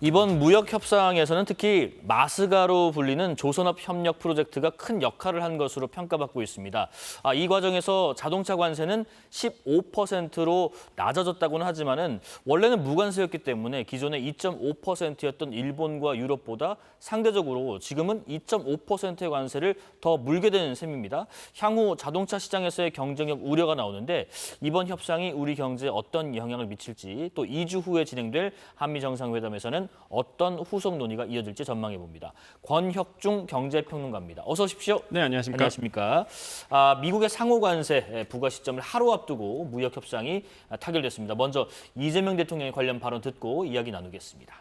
이번 무역 협상에서는 특히 마스가로 불리는 조선업 협력 프로젝트가 큰 역할을 한 것으로 평가받고 있습니다. 이 과정에서 자동차 관세는 15%로 낮아졌다고는 하지만은 원래는 무관세였기 때문에 기존의 2.5%였던 일본과 유럽보다 상대적으로 지금은 2.5%의 관세를 더 물게 되는 셈입니다. 향후 자동차 시장에서의 경쟁력 우려가 나오는데 이번 협상이 우리 경제에 어떤 영향을 미칠지 또 2주 후에 진행될 한미 정상회담에서는 어떤 후속 논의가 이어질지 전망해 봅니다. 권혁중 경제평론가입니다. 어서 오십시오. 네, 안녕하십니까. 안녕하십니까. 미국의 상호 관세 부과 시점을 하루 앞두고 무역 협상이 타결됐습니다. 먼저 이재명 대통령의 관련 발언 듣고 이야기 나누겠습니다.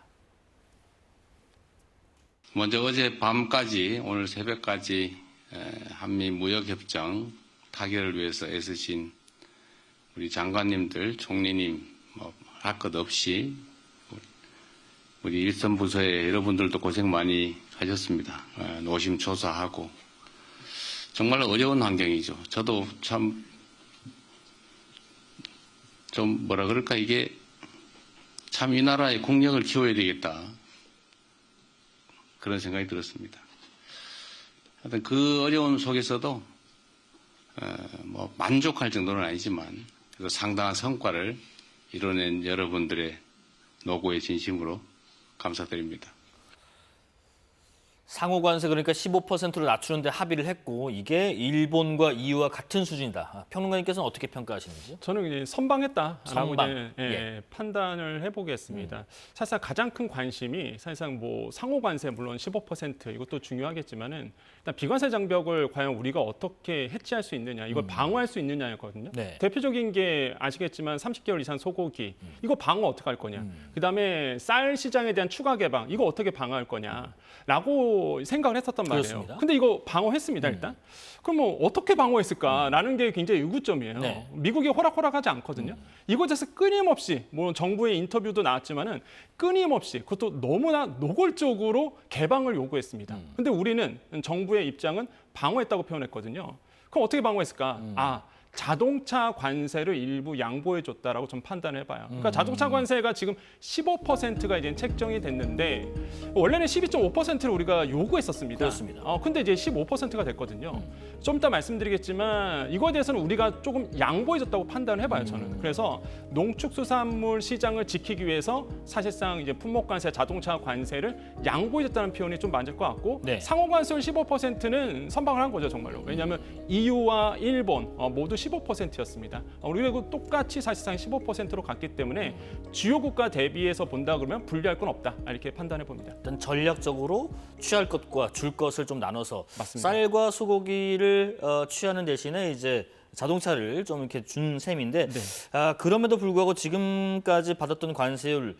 먼저 어제 밤까지 오늘 새벽까지 한미 무역협정 타결을 위해서 애쓰신 우리 장관님들, 총리님 할 것 없이 우리 일선 부서의 여러분들도 고생 많이 하셨습니다. 노심초사하고 정말 어려운 환경이죠. 저도 참 좀 뭐라 그럴까 이게 참 이 나라의 국력을 키워야 되겠다. 그런 생각이 들었습니다. 하여튼 그 어려운 속에서도 만족할 정도는 아니지만 그래도 상당한 성과를 이뤄낸 여러분들의 노고에 진심으로 감사드립니다. 상호 관세 그러니까 15%로 낮추는데 합의를 했고 이게 일본과 EU와 같은 수준이다. 평론가님께서는 어떻게 평가하시는지? 저는 이제 선방했다라고 선방. 이제 판단을 해보겠습니다. 사실상 가장 큰 관심이 사실상 뭐 상호 관세 물론 15% 이것도 중요하겠지만은 일단 비관세 장벽을 과연 우리가 어떻게 해치할 수 있느냐, 이걸 방어할 수 있느냐였거든요. 네. 대표적인 게 아시겠지만 30개월 이상 소고기 이거 방어 어떻게 할 거냐, 그다음에 쌀 시장에 대한 추가 개방 이거 어떻게 방어할 거냐라고 생각을 했었단 말이에요. 그렇습니다. 근데 이거 방어했습니다 일단. 그럼 뭐 어떻게 방어했을까라는 게 굉장히 의구점이에요. 네. 미국이 호락호락하지 않거든요. 이곳에서 끊임없이 물론 정부의 인터뷰도 나왔지만은 끊임없이 그것도 너무나 노골적으로 개방을 요구했습니다. 근데 우리는 정부의 입장은 방어했다고 표현했거든요. 그럼 어떻게 방어했을까? 자동차 관세를 일부 양보해줬다라고 좀 판단을 해봐요. 그러니까 자동차 관세가 지금 15%가 이제 책정이 됐는데 원래는 12.5%를 우리가 요구했었습니다. 그렇습니다. 근데 이제 15%가 됐거든요. 좀 이따 말씀드리겠지만 이거에 대해서는 우리가 조금 양보해줬다고 판단을 해봐요. 저는. 그래서 농축수산물 시장을 지키기 위해서 사실상 이제 품목관세, 자동차 관세를 양보해줬다는 표현이 좀 맞을 것 같고 네. 상호관세 15%는 선방을 한 거죠 정말로. 왜냐하면 EU와 일본 모두 15%였습니다. 우리가 똑같이 사실상 15%로 갔기 때문에 주요 국가 대비해서 본다 그러면 분리할 건 없다 이렇게 판단해 봅니다. 일단 전략적으로 취할 것과 줄 것을 좀 나눠서 맞습니다. 쌀과 소고기를 취하는 대신에 이제 자동차를 좀 이렇게 준 셈인데 네. 그럼에도 불구하고 지금까지 받았던 관세율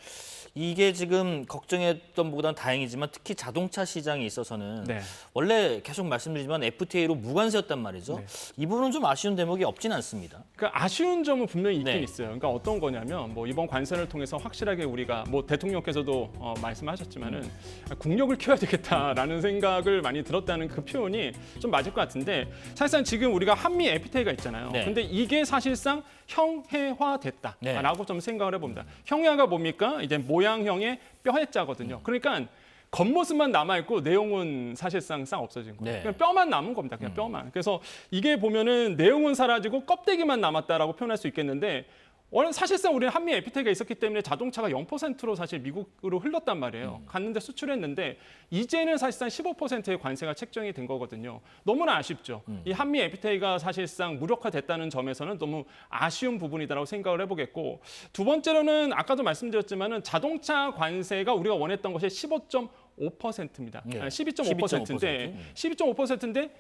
이게 지금 걱정했던 것보다는 다행이지만 특히 자동차 시장에 있어서는 네. 원래 계속 말씀드리지만 FTA로 무관세였단 말이죠. 네. 이 부분은 좀 아쉬운 대목이 없진 않습니다. 그러니까 아쉬운 점은 분명히 있긴 네. 있어요. 그러니까 어떤 거냐면 뭐 이번 관세를 통해서 확실하게 우리가 뭐 대통령께서도 말씀하셨지만은 국력을 키워야 되겠다라는 생각을 많이 들었다는 그 표현이 좀 맞을 것 같은데 사실상 지금 우리가 한미 FTA가 있잖아요. 네. 근데 이게 사실상 형해화됐다라고 네. 좀 생각을 해봅니다. 형해화가 뭡니까? 이제 모양형의 뼈해자거든요. 그러니까 겉모습만 남아있고 내용은 사실상 싹 없어진 거예요. 네. 그냥 뼈만 남은 겁니다. 그냥 뼈만. 그래서 이게 보면은 내용은 사라지고 껍데기만 남았다라고 표현할 수 있겠는데 사실상 우리는 한미 FTA가 있었기 때문에 자동차가 0%로 사실 미국으로 흘렀단 말이에요. 갔는데 수출했는데 이제는 사실상 15%의 관세가 책정이 된 거거든요. 너무나 아쉽죠. 이 한미 FTA가 사실상 무력화됐다는 점에서는 너무 아쉬운 부분이다라고 생각을 해보겠고 두 번째로는 아까도 말씀드렸지만은 자동차 관세가 우리가 원했던 것이 15.5%입니다. 네. 12.5%인데 12.5%인데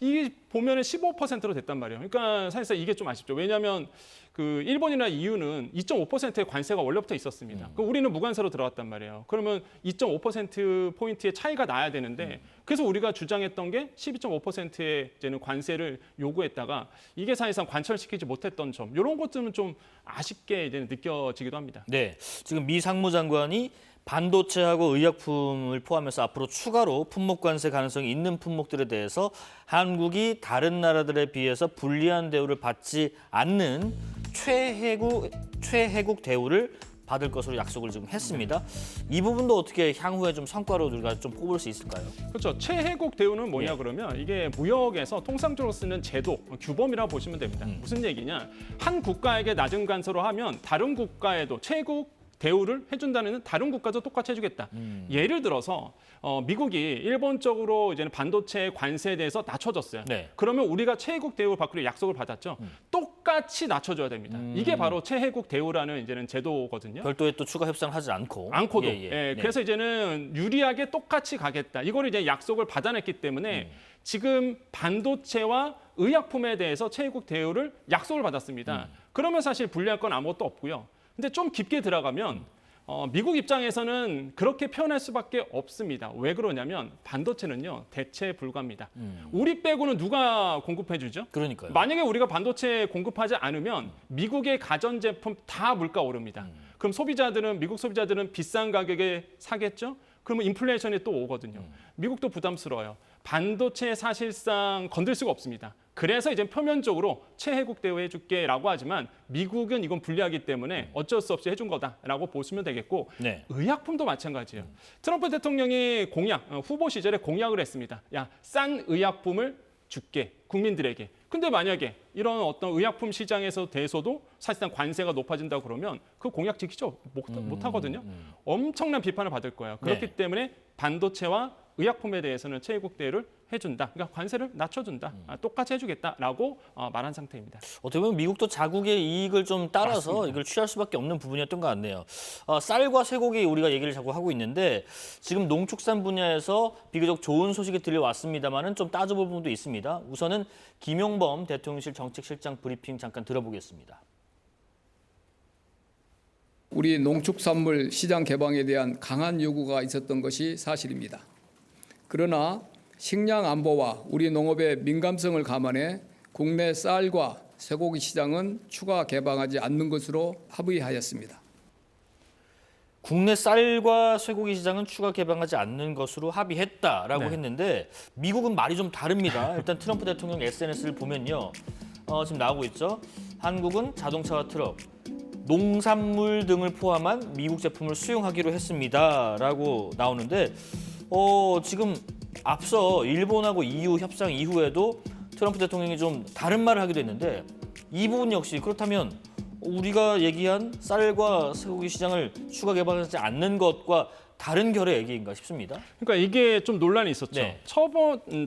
이게 보면은 15%로 됐단 말이에요. 그러니까 사실상 이게 좀 아쉽죠. 왜냐하면 그 일본이나 EU는 2.5%의 관세가 원래부터 있었습니다. 우리는 무관세로 들어갔단 말이에요. 그러면 2.5% 포인트의 차이가 나야 되는데 그래서 우리가 주장했던 게 12.5%의 이제는 관세를 요구했다가 이게 사실상 관철시키지 못했던 점 이런 것들은 좀 아쉽게 이제 느껴지기도 합니다. 네, 지금 미 상무장관이 반도체하고 의약품을 포함해서 앞으로 추가로 품목관세 가능성이 있는 품목들에 대해서 한국이 다른 나라들에 비해서 불리한 대우를 받지 않는 최혜국 대우를 받을 것으로 약속을 지금 했습니다. 이 부분도 어떻게 향후에 좀 성과로 우리가 좀 뽑을 수 있을까요? 그렇죠. 최혜국 대우는 뭐냐 예. 그러면 이게 무역에서 통상적으로 쓰는 제도, 규범이라고 보시면 됩니다. 무슨 얘기냐? 한 국가에게 낮은 관세로 하면 다른 국가에도 최혜국 대우를 해준다는 다른 국가도 똑같이 해주겠다. 예를 들어서 미국이 일본적으로 이제는 반도체 관세에 대해서 낮춰줬어요. 네. 그러면 우리가 최혜국 대우 받기로 약속을 받았죠. 똑같이 낮춰줘야 됩니다. 이게 바로 최혜국 대우라는 이제는 제도거든요. 별도의 또 추가 협상을 하지 않고도. 예, 그래서 이제는 유리하게 똑같이 가겠다. 이걸 이제 약속을 받아냈기 때문에 지금 반도체와 의약품에 대해서 최혜국 대우를 약속을 받았습니다. 그러면 사실 불리할 건 아무것도 없고요. 근데 좀 깊게 들어가면 미국 입장에서는 그렇게 표현할 수밖에 없습니다. 왜 그러냐면 반도체는요 대체에 불과합니다. 우리 빼고는 누가 공급해 주죠? 그러니까요. 만약에 우리가 반도체 공급하지 않으면 미국의 가전제품 다 물가 오릅니다. 그럼 미국 소비자들은 비싼 가격에 사겠죠? 그러면 인플레이션이 또 오거든요. 미국도 부담스러워요. 반도체 사실상 건들 수가 없습니다. 그래서 이제 표면적으로 최혜국 대우 해줄게라고 하지만 미국은 이건 불리하기 때문에 어쩔 수 없이 해준 거다라고 보시면 되겠고 네. 의약품도 마찬가지예요. 트럼프 대통령이 후보 시절에 공약을 했습니다. 야, 싼 의약품을 줄게 국민들에게. 근데 만약에 이런 어떤 의약품 시장에서 대해서도 사실상 관세가 높아진다 그러면 그 공약 지키지 못하거든요. 엄청난 비판을 받을 거예요. 그렇기 네. 때문에 반도체와 의약품에 대해서는 최혜국 대우를 해준다. 그러니까 관세를 낮춰준다. 똑같이 해주겠다라고 말한 상태입니다. 어떻게 보면 미국도 자국의 이익을 좀 따라서 맞습니다. 이걸 취할 수밖에 없는 부분이었던 것 같네요. 쌀과 쇠고기 우리가 얘기를 자꾸 하고 있는데 지금 농축산 분야에서 비교적 좋은 소식이 들려왔습니다만은 좀 따져볼 부분도 있습니다. 우선은 김용범 대통령실 정책실장 브리핑 잠깐 들어보겠습니다. 우리 농축산물 시장 개방에 대한 강한 요구가 있었던 것이 사실입니다. 그러나 식량 안보와 우리 농업의 민감성을 감안해 국내 쌀과 쇠고기 시장은 추가 개방하지 않는 것으로 합의하였습니다. 국내 쌀과 쇠고기 시장은 추가 개방하지 않는 것으로 합의했다라고 네. 했는데 미국은 말이 좀 다릅니다. 일단 트럼프 대통령 SNS를 보면요. 지금 나오고 있죠. 한국은 자동차와 트럭, 농산물 등을 포함한 미국 제품을 수용하기로 했습니다라고 나오는데 지금 앞서 일본하고 EU 협상 이후에도 트럼프 대통령이 좀 다른 말을 하기도 했는데 이 부분 역시 그렇다면 우리가 얘기한 쌀과 쇠고기 시장을 추가 개방하지 않는 것과 다른 결의 얘기인가 싶습니다. 그러니까 이게 좀 논란이 있었죠. 네.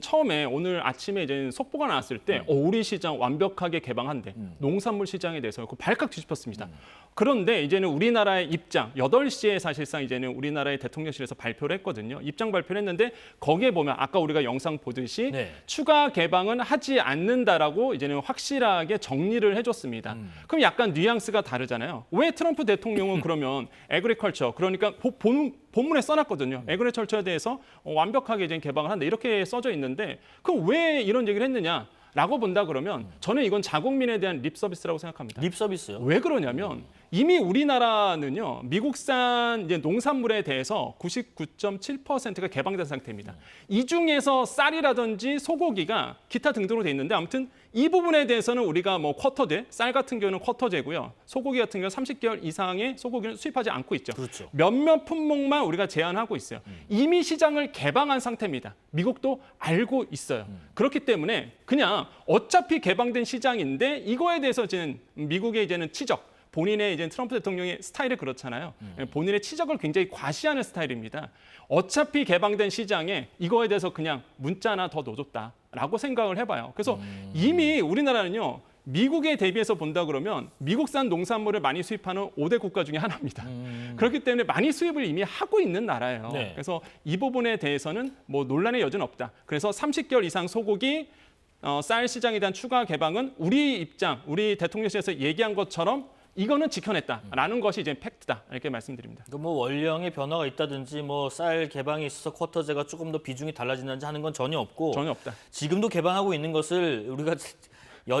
처음에 오늘 아침에 이제 속보가 나왔을 때 우리 시장 완벽하게 개방한대. 농산물 시장에 대해서 그 발칵 뒤집혔습니다. 그런데 이제는 우리나라의 입장 8시에 사실상 이제는 우리나라의 대통령실에서 발표를 했거든요. 입장 발표를 했는데 거기에 보면 아까 우리가 영상 보듯이 네. 추가 개방은 하지 않는다라고 이제는 확실하게 정리를 해줬습니다. 그럼 약간 뉘앙스가 다르잖아요. 왜 트럼프 대통령은 그러면 에그리컬처 그러니까 본문에 써놨거든요. 에그리컬처에 대해서 완벽하게 이제 개방을 한다 이렇게 써져 있는데 그럼 왜 이런 얘기를 했느냐? 라고 본다 그러면 저는 이건 자국민에 대한 립 서비스라고 생각합니다. 립 서비스요? 왜 그러냐면 이미 우리나라는요 미국산 이제 농산물에 대해서 99.7%가 개방된 상태입니다. 이 중에서 쌀이라든지 소고기가 기타 등등으로 돼 있는데 아무튼 이 부분에 대해서는 우리가 뭐 쿼터제, 쌀 같은 경우는 쿼터제고요. 소고기 같은 경우는 30개월 이상의 소고기는 수입하지 않고 있죠. 그렇죠. 몇몇 품목만 우리가 제한하고 있어요. 이미 시장을 개방한 상태입니다. 미국도 알고 있어요. 그렇기 때문에 그냥 어차피 개방된 시장인데 이거에 대해서 이제는 미국의 이제는 치적, 본인의 이제 트럼프 대통령의 스타일이 그렇잖아요. 본인의 치적을 굉장히 과시하는 스타일입니다. 어차피 개방된 시장에 이거에 대해서 그냥 문자 하나 더 넣어줬다라고 생각을 해봐요. 그래서 이미 우리나라는요. 미국에 대비해서 본다 그러면 미국산 농산물을 많이 수입하는 5대 국가 중에 하나입니다. 그렇기 때문에 많이 수입을 이미 하고 있는 나라예요. 네. 그래서 이 부분에 대해서는 뭐 논란의 여지는 없다. 그래서 30개월 이상 소고기, 쌀 시장에 대한 추가 개방은 우리 대통령실에서 얘기한 것처럼 이거는 지켜냈다라는 것이 이제 팩트다 이렇게 말씀드립니다. 그러니까 뭐 원령의 변화가 있다든지 뭐 쌀 개방이 있어서 쿼터제가 조금 더 비중이 달라진다든지 하는 건 전혀 없고 전혀 없다. 지금도 개방하고 있는 것을 우리가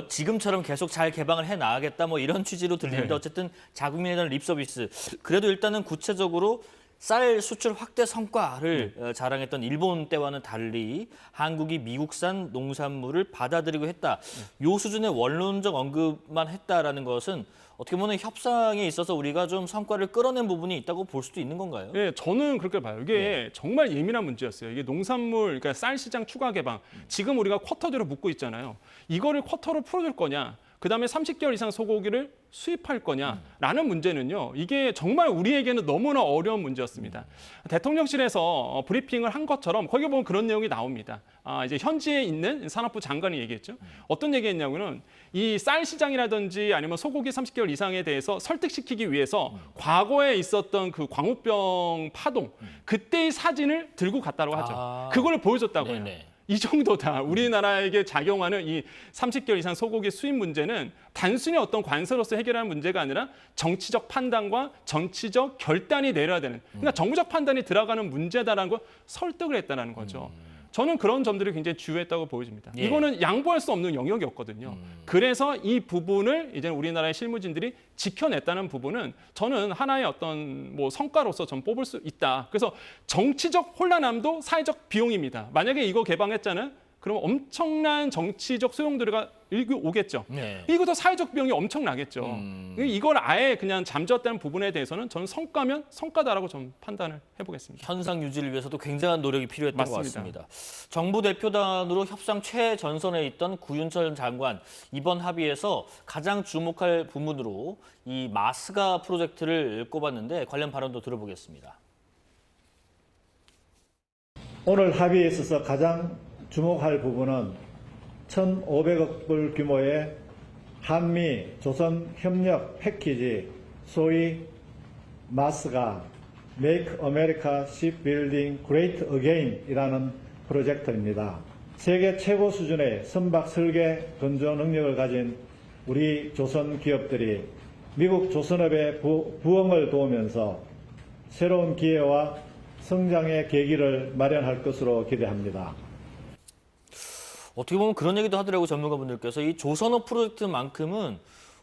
지금처럼 계속 잘 개방을 해 나가겠다 뭐 이런 취지로 들리는데 네. 어쨌든 자국민에 대한 립 서비스. 그래도 일단은 구체적으로 쌀 수출 확대 성과를 자랑했던 일본 때와는 달리 한국이 미국산 농산물을 받아들이고 했다. 요 수준의 원론적 언급만 했다라는 것은 어떻게 보면 협상에 있어서 우리가 좀 성과를 끌어낸 부분이 있다고 볼 수도 있는 건가요? 네, 저는 그렇게 봐요. 이게 정말 예민한 문제였어요. 이게 농산물, 그러니까 쌀 시장 추가 개방. 지금 우리가 쿼터제로 묶고 있잖아요. 이거를 쿼터로 풀어줄 거냐? 그다음에 30개월 이상 소고기를 수입할 거냐라는 문제는요. 이게 정말 우리에게는 너무나 어려운 문제였습니다. 대통령실에서 브리핑을 한 것처럼 거기 보면 그런 내용이 나옵니다. 이제 현지에 있는 산업부 장관이 얘기했죠. 어떤 얘기했냐면은 이 쌀 시장이라든지 아니면 소고기 30개월 이상에 대해서 설득시키기 위해서 과거에 있었던 그 광우병 파동 그때의 사진을 들고 갔다고 하죠. 그걸 보여줬다고 해요. 네네. 이 정도다. 우리나라에게 작용하는 이 30개월 이상 소고기 수입 문제는 단순히 어떤 관세로서 해결하는 문제가 아니라 정치적 판단과 정치적 결단이 내려야 되는. 그러니까 정부적 판단이 들어가는 문제다라는 걸 설득을 했다는 거죠. 저는 그런 점들이 굉장히 주요했다고 보여집니다. 예. 이거는 양보할 수 없는 영역이었거든요. 그래서 이 부분을 이제 우리나라의 실무진들이 지켜냈다는 부분은 저는 하나의 어떤 뭐 성과로서 좀 뽑을 수 있다. 그래서 정치적 혼란함도 사회적 비용입니다. 만약에 이거 개방했잖아요. 그럼 엄청난 정치적 소용돌이가 오겠죠. 네. 이것도 사회적 비용이 엄청나겠죠. 이걸 아예 그냥 잠재웠다는 부분에 대해서는 저는 성과면 성과다라고 좀 판단을 해보겠습니다. 현상 유지를 위해서도 굉장한 노력이 필요했던 맞습니다. 것 같습니다. 정부 대표단으로 협상 최전선에 있던 구윤철 장관, 이번 합의에서 가장 주목할 부문으로 이 마스가 프로젝트를 꼽았는데 관련 발언도 들어보겠습니다. 오늘 합의에 있어서 가장 주목할 부분은 1,500억 불 규모의 한미 조선 협력 패키지, 소위 마스가 Make America Shipbuilding Great Again이라는 프로젝트입니다. 세계 최고 수준의 선박 설계 건조 능력을 가진 우리 조선 기업들이 미국 조선업의 부흥을 도우면서 새로운 기회와 성장의 계기를 마련할 것으로 기대합니다. 어떻게 보면 그런 얘기도 하더라고요, 전문가분들께서. 이 조선업 프로젝트만큼은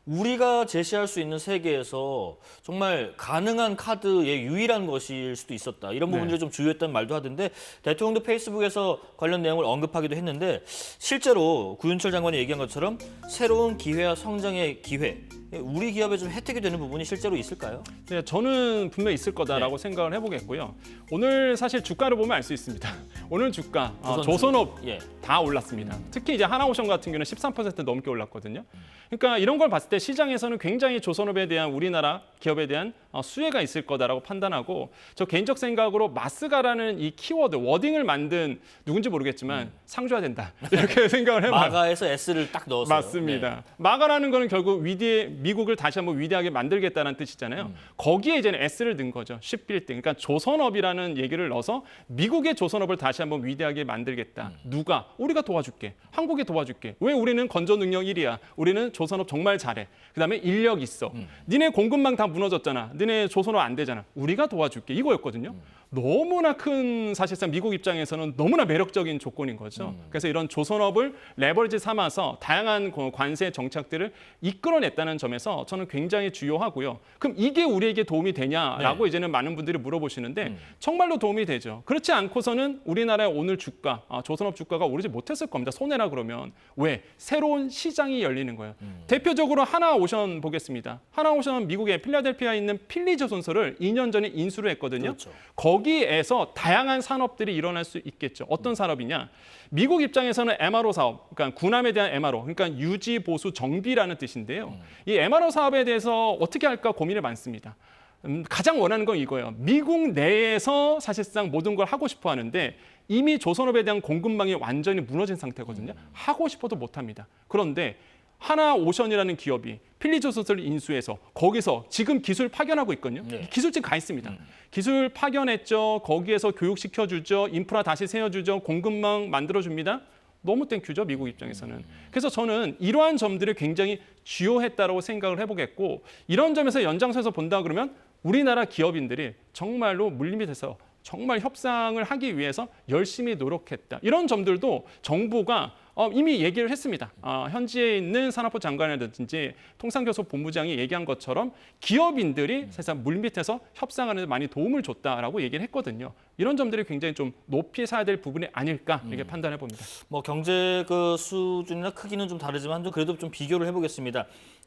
우리가 제시할 수 있는 세계에서 정말 가능한 카드의 유일한 것일 수도 있었다. 이런 부분들이 좀 주요했다는 말도 하던데 대통령도 페이스북에서 관련 내용을 언급하기도 했는데 실제로 구윤철 장관이 얘기한 것처럼 새로운 기회와 성장의 기회, 우리 기업에 좀 혜택이 되는 부분이 실제로 있을까요? 네, 저는 분명히 있을 거다라고 생각을 해보겠고요. 오늘 사실 주가를 보면 알 수 있습니다. 오늘 주가 조선업 예. 다 올랐습니다. 특히 이제 하나오션 같은 경우는 13% 넘게 올랐거든요. 그러니까 이런 걸 봤을 때 시장에서는 굉장히 조선업에 대한 우리나라 기업에 대한 수혜가 있을 거다라고 판단하고 저 개인적 생각으로 마스가라는 이 키워드 워딩을 만든 누군지 모르겠지만 상줘야 된다 이렇게 생각을 해봐요. 마가에서 S를 딱 넣었어요. 맞습니다. 마가라는 거는 결국 미국을 다시 한번 위대하게 만들겠다는 뜻이잖아요. 거기에 이제는 S를 넣은 거죠. 쉽빌딩. 그러니까 조선업이라는 얘기를 넣어서 미국의 조선업을 다시 한번 위대하게 만들겠다. 누가? 우리가 도와줄게. 한국이 도와줄게. 왜 우리는 건조 능력 1위야. 우리는 조선업 정말 잘해. 그다음에 인력 있어. 니네 공급망 다 무너졌잖아. 니네 조선업 안 되잖아. 우리가 도와줄게. 이거였거든요. 너무나 큰 사실상 미국 입장에서는 너무나 매력적인 조건인 거죠. 그래서 이런 조선업을 레버리지 삼아서 다양한 관세 정책들을 이끌어냈다는 점에서 저는 굉장히 주요하고요. 그럼 이게 우리에게 도움이 되냐라고 이제는 많은 분들이 물어보시는데 정말로 도움이 되죠. 그렇지 않고서는 우리나라의 오늘 주가, 조선업 주가가 오르지 못했을 겁니다. 손해라 그러면. 왜? 새로운 시장이 열리는 거예요. 대표적으로 하나오션 보겠습니다. 하나오션 미국의 필라델피아에 있는 필리조선소를 2년 전에 인수를 했거든요. 그렇죠. 거기에서 다양한 산업들이 일어날 수 있겠죠. 어떤 산업이냐? 미국 입장에서는 MRO 사업, 그러니까 군함에 대한 MRO, 그러니까 유지, 보수, 정비라는 뜻인데요. 이 MRO 사업에 대해서 어떻게 할까 고민이 많습니다. 가장 원하는 건 이거예요. 미국 내에서 사실상 모든 걸 하고 싶어 하는데 이미 조선업에 대한 공급망이 완전히 무너진 상태거든요. 하고 싶어도 못합니다. 그런데 하나오션이라는 기업이 필리조선소를 인수해서 거기서 지금 기술 파견하고 있거든요. 기술진 가 있습니다. 기술 파견했죠. 거기에서 교육시켜주죠. 인프라 다시 세워주죠. 공급망 만들어줍니다. 너무 땡큐죠, 미국 입장에서는. 그래서 저는 이러한 점들이 굉장히 주요했다고 생각을 해보겠고 이런 점에서 연장선에서 본다 그러면 우리나라 기업인들이 정말로 물리밋에서 정말 협상을 하기 위해서 열심히 노력했다. 이런 점들도 정부가 이미 얘기를 했습니다. 현지에 있는 산업부 장관이라든지 통상교섭본부장이 얘기한 것처럼 기업인들이 사실상 물밑에서 협상하는 데 많이 도움을 줬다라고 얘기를 했거든요. 이런 점들이 굉장히 좀 높이 사야 될 부분이 아닐까 이렇게 판단해 봅니다. 뭐 경제 그 수준이나 크기는 좀 다르지만 그래도 좀 비교를 해보겠습니다.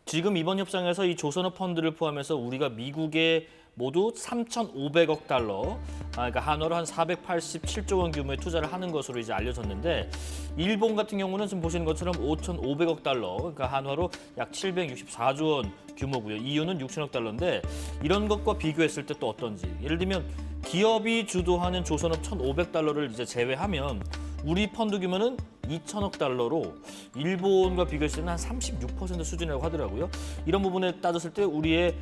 지금 이번 협상에서 이 조선업 펀드를 포함해서 우리가 미국에 모두 3,500억 달러, 그러니까 한화로 한 487조 원 규모의 투자를 하는 것으로 이제 알려졌는데, 일본 같은 경우는 지금 보시는 것처럼 5,500억 달러, 그러니까 한화로 약 764조 원 규모고요. 이유는 6천억 달러인데 이런 것과 비교했을 때 또 어떤지. 예를 들면 기업이 주도하는 조선업 1,500달러를 이제 제외하면 우리 펀드 규모는 2천억 달러로 일본과 비교했을 때는 한 36% 수준이라고 하더라고요. 이런 부분에 따졌을 때 우리의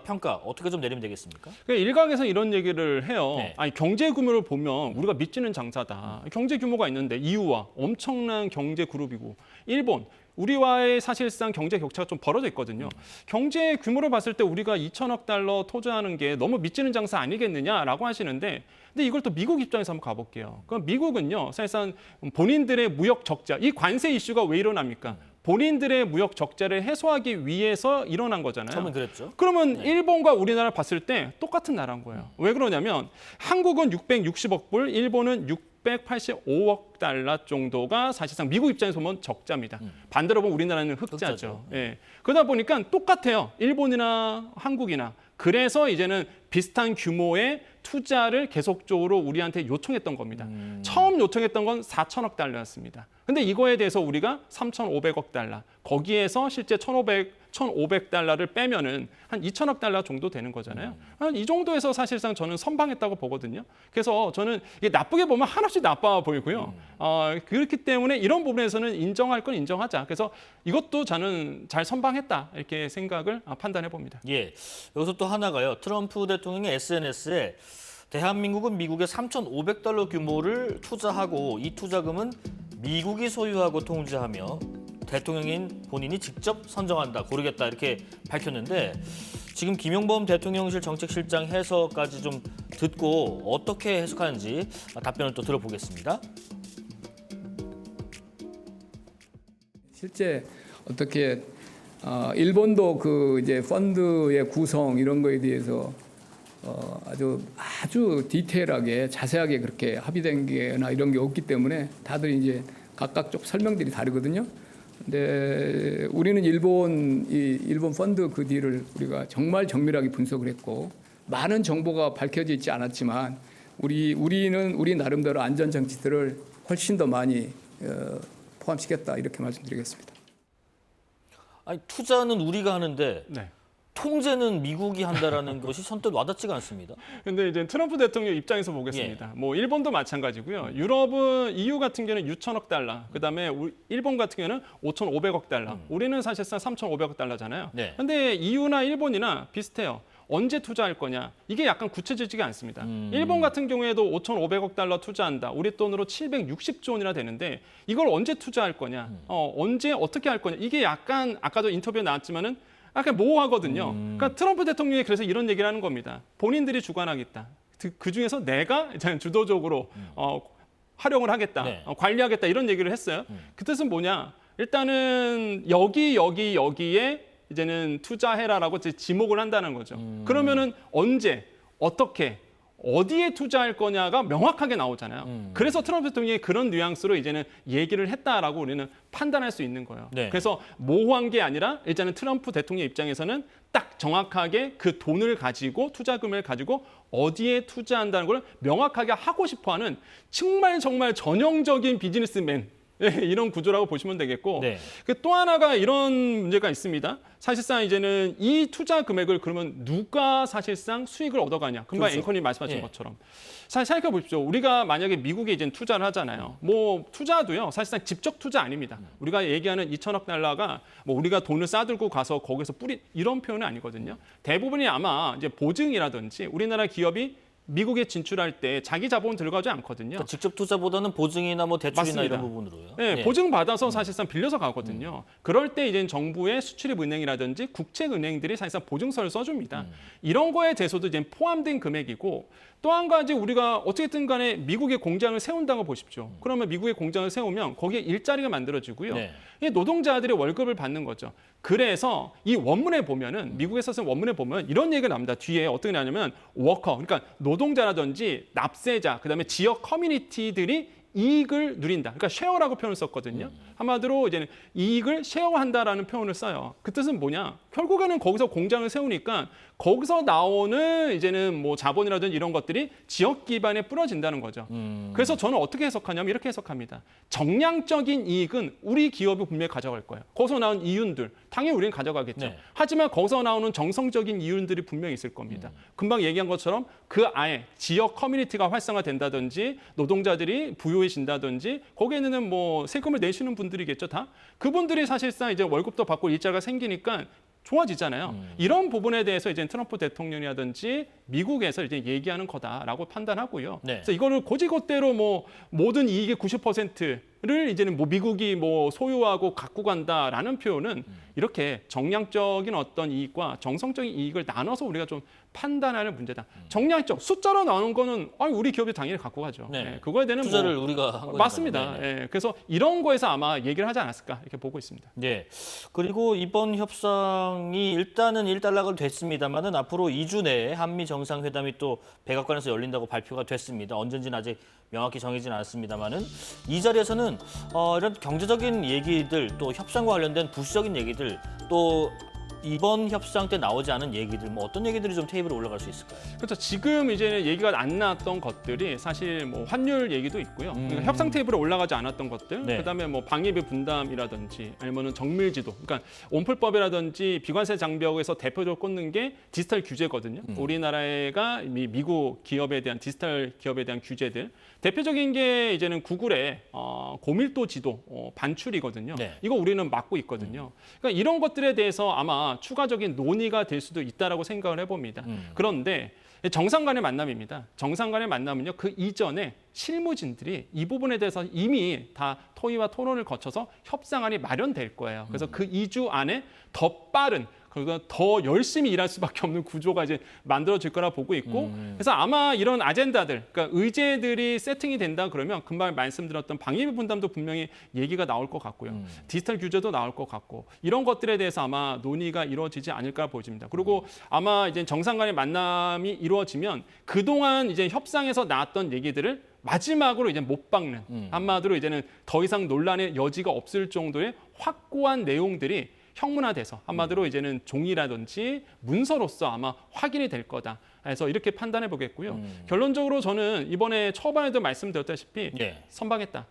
평가 어떻게 좀 내리면 되겠습니까? 일각에서 이런 얘기를 해요. 네. 아니, 경제 규모를 보면 우리가 믿지는 장사다. 경제 규모가 있는데 이유와 엄청난 경제 그룹이고 일본 우리와의 사실상 경제 격차가 좀 벌어져 있거든요. 경제 규모를 봤을 때 우리가 2천억 달러 투자하는 게 너무 믿지는 장사 아니겠느냐라고 하시는데, 근데 이걸 또 미국 입장에서 한번 가볼게요. 그럼 미국은요, 사실상 본인들의 무역 적자, 이 관세 이슈가 왜 일어납니까? 본인들의 무역 적자를 해소하기 위해서 일어난 거잖아요. 처음엔 그랬죠. 그러면 일본과 우리나라 봤을 때 똑같은 나라인 거예요. 왜 그러냐면 한국은 660억 불, 일본은 685억 달러 정도가 사실상 미국 입장에서 보면 적자입니다. 반대로 보면 우리나라는 흑자죠. 흑자죠. 예. 그러다 보니까 똑같아요. 일본이나 한국이나. 그래서 이제는 비슷한 규모의 투자를 계속적으로 우리한테 요청했던 겁니다. 처음 요청했던 건 4천억 달러였습니다. 근데 이거에 대해서 우리가 3,500억 달러, 거기에서 실제 1,500달러를 빼면은 한 2천억 달러 정도 되는 거잖아요. 이 정도에서 사실상 저는 선방했다고 보거든요. 그래서 저는 이게 나쁘게 보면 한없이 나빠 보이고요. 그렇기 때문에 이런 부분에서는 인정할 건 인정하자. 그래서 이것도 저는 잘 선방했다 이렇게 생각을 판단해 봅니다. 예, 여기서 또 하나가요. 트럼프 대통령의 SNS에 대한민국은 미국에 3,500달러 규모를 투자하고 이 투자금은 미국이 소유하고 통제하며 대통령인 본인이 직접 선정한다, 고르겠다 이렇게 밝혔는데, 지금 김용범 대통령실 정책실장 해석까지 좀 듣고 어떻게 해석하는지 답변을 또 들어보겠습니다. 실제 어떻게 일본도 그 이제 펀드의 구성 이런 거에 대해서 아주 디테일하게 자세하게 그렇게 합의된 게나 이런 게 없기 때문에 다들 이제 각각 좀 설명들이 다르거든요. 근데 우리는 일본 펀드 그 딜을 우리가 정말 정밀하게 분석을 했고, 많은 정보가 밝혀져 있지 않았지만 우리는 우리 나름대로 안전 장치들을 훨씬 더 많이 포함시켰다 이렇게 말씀드리겠습니다. 아니, 투자는 우리가 하는데 네. 통제는 미국이 한다라는 것이 선뜻 와닿지가 않습니다. 근데 이제 트럼프 대통령 입장에서 보겠습니다. 뭐 일본도 마찬가지고요. 유럽은 EU 같은 경우는 6천억 달러, 그다음에 일본 같은 경우는 5,500억 달러. 우리는 사실상 3,500억 달러잖아요. 네. 근데 EU나 일본이나 비슷해요. 언제 투자할 거냐? 이게 약간 구체적이지 않습니다. 일본 같은 경우에도 5,500억 달러 투자한다. 우리 돈으로 760조 원이나 되는데 이걸 언제 투자할 거냐? 언제 어떻게 할 거냐? 이게 약간 아까도 인터뷰에 나왔지만은 약간 모호하거든요. 그러니까 트럼프 대통령이 그래서 이런 얘기를 하는 겁니다. 본인들이 주관하겠다. 그 중에서 내가 주도적으로 활용을 하겠다, 네. 관리하겠다 이런 얘기를 했어요. 그 뜻은 뭐냐? 일단은 여기에 이제는 투자해라라고 지목을 한다는 거죠. 그러면은 언제, 어떻게, 어디에 투자할 거냐가 명확하게 나오잖아요. 그래서 트럼프 대통령이 그런 뉘앙스로 이제는 얘기를 했다라고 우리는 판단할 수 있는 거예요. 네. 그래서 모호한 게 아니라 일단은 트럼프 대통령 입장에서는 딱 정확하게 그 돈을 가지고 투자금을 가지고 어디에 투자한다는 걸 명확하게 하고 싶어하는 정말 전형적인 비즈니스맨, 이런 구조라고 보시면 되겠고, 네. 또 하나가 이런 문제가 있습니다. 사실상 이제는 이 투자 금액을 그러면 누가 사실상 수익을 얻어가냐. 금방 그렇죠. 앵커님 말씀하신 예. 것처럼. 생각해 보십시오. 우리가 만약에 미국에 이제 투자를 하잖아요. 뭐 투자도요. 사실상 직접 투자 아닙니다. 우리가 얘기하는 2천억 달러가 뭐 우리가 돈을 싸들고 가서 거기서 이런 표현은 아니거든요. 대부분이 아마 이제 보증이라든지 우리나라 기업이 미국에 진출할 때 자기 자본 들어가지 않거든요. 그러니까 직접 투자보다는 보증이나 뭐 대출이나 맞습니다. 이런 부분으로요. 네, 예. 보증 받아서 사실상 빌려서 가거든요. 그럴 때 이제 정부의 수출입은행이라든지 국책은행들이 사실상 보증서를 써줍니다. 이런 거에 대해서도 이제 포함된 금액이고, 또 한 가지 우리가 어쨌든 간에 미국에 공장을 세운다고 보십시오. 그러면 미국에 공장을 세우면 거기에 일자리가 만들어지고요. 네. 이 노동자들의 월급을 받는 거죠. 그래서 이 원문에 보면은 미국에서 쓴 원문에 보면 이런 얘기가 나옵니다. 뒤에 어떻게 나냐면 워커, 그러니까 노동자라든지 납세자, 그다음에 지역 커뮤니티들이 이익을 누린다. 그러니까 쉐어라고 표현을 썼거든요. 한마디로 이제는 이익을 쉐어한다라는 표현을 써요. 그 뜻은 뭐냐? 결국에는 거기서 공장을 세우니까 거기서 나오는 이제는 뭐 자본이라든지 이런 것들이 지역 기반에 뿌려진다는 거죠. 그래서 저는 어떻게 해석하냐면 이렇게 해석합니다. 정량적인 이익은 우리 기업이 분명히 가져갈 거예요. 거기서 나온 이윤들 당연히 우리는 가져가겠죠. 네. 하지만 거기서 나오는 정성적인 이윤들이 분명히 있을 겁니다. 금방 얘기한 것처럼 그 아예 지역 커뮤니티가 활성화된다든지 노동자들이 부유해진다든지 거기에는 뭐 세금을 내시는 분들이겠죠, 다. 그분들이 사실상 이제 월급도 받고 일자리가 생기니까 좋아지잖아요. 이런 부분에 대해서 이제 트럼프 대통령이라든지 미국에서 이제 얘기하는 거다라고 판단하고요. 네. 그래서 이거를 고지것대로 뭐 모든 이익의 90%를 이제는 뭐 미국이 뭐 소유하고 갖고 간다라는 표현은 이렇게 정량적인 어떤 이익과 정성적인 이익을 나눠서 우리가 좀 판단하는 문제다. 정량적 숫자로 나오는 거는 우리 기업이 당연히 갖고 가죠. 네. 예, 그거에 대한 투자를 우리가 한 거니까요. 맞습니다. 네. 예, 그래서 이런 거에서 아마 얘기를 하지 않았을까 이렇게 보고 있습니다. 네. 그리고 이번 협상이 일단은 1단락은 됐습니다만은 앞으로 2주 내에 한미 정상회담이 또 백악관에서 열린다고 발표가 됐습니다. 언젠지는 아직 명확히 정해지진 않았습니다만은 이 자리에서는 이런 경제적인 얘기들 또 협상과 관련된 부수적인 얘기들 또 이번 협상 때 나오지 않은 얘기들 뭐 어떤 얘기들이 좀 테이블에 올라갈 수 있을까요? 그렇죠. 지금 이제는 얘기가 안 나왔던 것들이 사실 뭐 환율 얘기도 있고요. 그러니까 협상 테이블에 올라가지 않았던 것들, 네. 그다음에 뭐 방위비 분담이라든지 아니면은 정밀지도, 그러니까 온풀법이라든지 비관세 장벽에서 대표적으로 꽂는 게 디지털 규제거든요. 우리나라가 미국 기업에 대한 디지털 기업에 대한 규제들. 대표적인 게 이제는 구글의 고밀도 지도 반출이거든요. 네. 이거 우리는 막고 있거든요. 그러니까 이런 것들에 대해서 아마 추가적인 논의가 될 수도 있다라고 생각을 해봅니다. 그런데 정상 간의 만남입니다. 정상 간의 만남은요, 그 이전에 실무진들이 이 부분에 대해서 이미 다 토의와 토론을 거쳐서 협상안이 마련될 거예요. 그래서 그 2주 안에 더 빠른 그리고 더 열심히 일할 수밖에 없는 구조가 이제 만들어질 거라 보고 있고, 그래서 아마 이런 아젠다들, 그러니까 의제들이 세팅이 된다 그러면 금방 말씀드렸던 방위비 분담도 분명히 얘기가 나올 것 같고요, 디지털 규제도 나올 것 같고 이런 것들에 대해서 아마 논의가 이루어지지 않을까 보입니다. 그리고 아마 이제 정상 간의 만남이 이루어지면 그동안 이제 협상에서 나왔던 얘기들을 마지막으로 이제 못 박는, 한마디로 이제는 더 이상 논란의 여지가 없을 정도의 확고한 내용들이 형문화돼서 한마디로 이제는 종이라든지 문서로서 아마 확인이 될 거다. 그래서 이렇게 판단해 보겠고요. 결론적으로 저는 이번에 초반에도 말씀드렸다시피 예. 선방했다.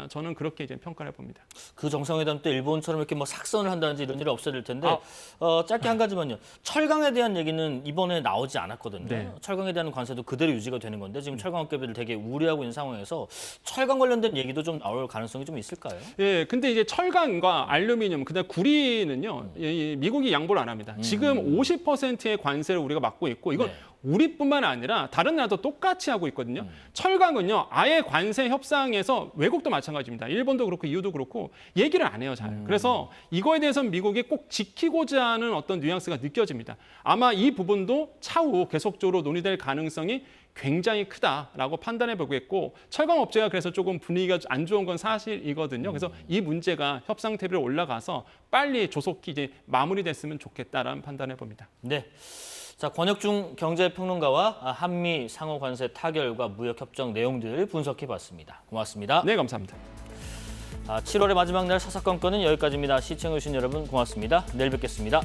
저는 그렇게 이제 평가를 해봅니다. 그 정상회담 때 일본처럼 이렇게 뭐 삭선을 한다든지 이런 일이 없어야 될 텐데 짧게 한 가지만요. 철강에 대한 얘기는 이번에 나오지 않았거든요. 네. 철강에 대한 관세도 그대로 유지가 되는 건데 지금 철강업계들 되게 우려하고 있는 상황에서 철강 관련된 얘기도 좀 나올 가능성이 좀 있을까요? 예, 근데 이제 철강과 알루미늄, 그다음 구리는요, 미국이 양보를 안 합니다. 지금 50%의 관세를 우리가 받고 있고 이건 네. 우리뿐만 아니라 다른 나라도 똑같이 하고 있거든요. 철강은요, 아예 관세 협상에서 외국도 마찬가지입니다. 일본도 그렇고 EU도 그렇고 얘기를 안 해요, 잘. 그래서 이거에 대해서는 미국이 꼭 지키고자 하는 어떤 뉘앙스가 느껴집니다. 아마 이 부분도 차후 계속적으로 논의될 가능성이 굉장히 크다라고 판단해 보겠고, 철강업체가 그래서 조금 분위기가 안 좋은 건 사실이거든요. 그래서 이 문제가 협상 테이블에 올라가서 빨리 조속히 이제 마무리됐으면 좋겠다라는 판단해 봅니다. 네. 자, 권혁중 경제평론가와 한미 상호 관세 타결과 무역 협정 내용들 분석해 봤습니다. 고맙습니다. 네, 감사합니다. 7월의 마지막 날 사사건건은 여기까지입니다. 시청해주신 여러분 고맙습니다. 내일 뵙겠습니다.